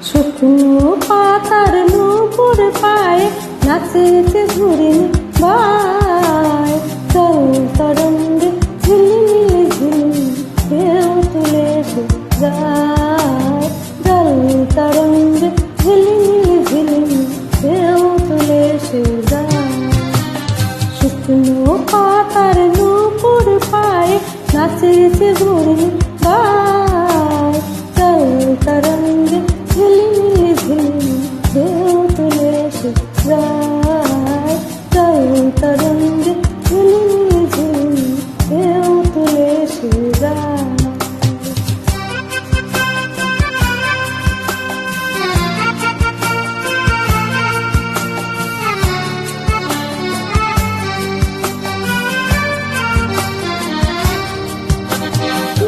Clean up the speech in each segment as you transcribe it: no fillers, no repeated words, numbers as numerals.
শুকনো পাতার নূপুর পায়ে নাচেছে ঘুরিনি বাই, চল তরঙ্গে ঝিলিমিলি ঝিলিমিলি ঢেউ তুলে এসে যায়, জল তরঙ্গে ঝিলিমিলি ঝিলিমিলি ঢেউ তুলে এসে যায়। শুকনো পাতার নূপুর পায়ে নাচেছে ঘুরিনি বাই, চল তরঙ্গে ঝিলিমিলি ঝিলিমিলি ঢেউ তুলে এসে যায়, চল তরঙ্গে ঝিলিমিলি ঝিলিমিলি ঢেউ তুলে এসে যায়।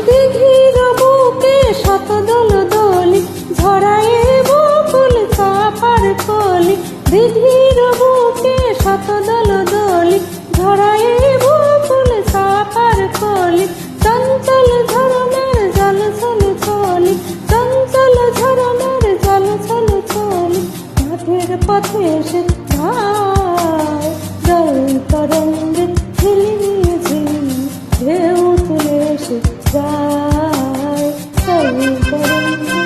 দিঘির বুকে শত দোল দোলি ঝরায়ে বকুল চাপার কলি, দিঘির বুকে শত দোল দোলি ঝরায়ে বকুল চাপার কলি, চঞ্চল ঝরনার জল ছলে ছলি, চঞ্চল ঝরনার জল ছলে ছলি, মাঠের পথে এসে যায়, জল তরঙ্গে ঝিলিমিলি ঝিলিমিলি ঢেউ তুলে এসে যায়, জল তরঙ্গে।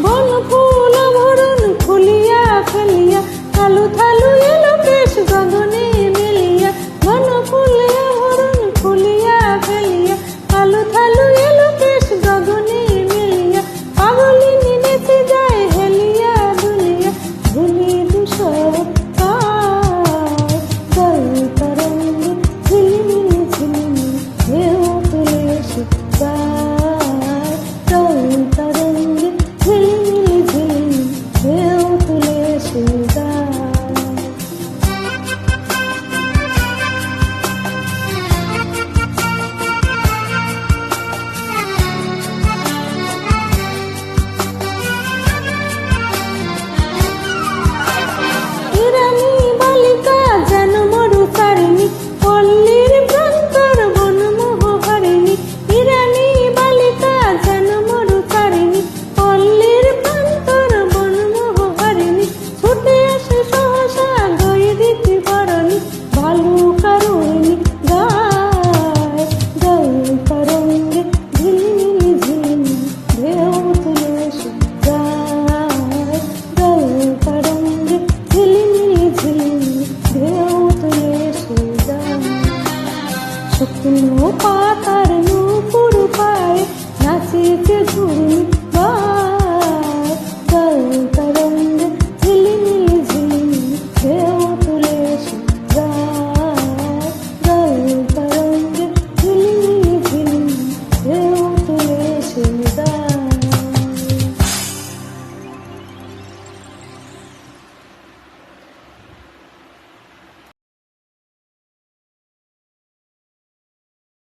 বন ফুল ভরণ ফুলিয়া ফেলিয়া থালু থালু এলো কেশ গগনে মেলিয়া, বন ফুল ভরণ ফুলিয়া ফেলিয়া থালু থালু এলো কেশ গগনে মেলিয়া, পাগলিনী নেচে যায় হেলিয়া দুলিয়া ভুলি দুশোর পায়, জল তরঙ্গে ঝিলিমিলি ঝিলিমিলি ঢেউ তুলে এসে যায়, জল তরঙ্গে।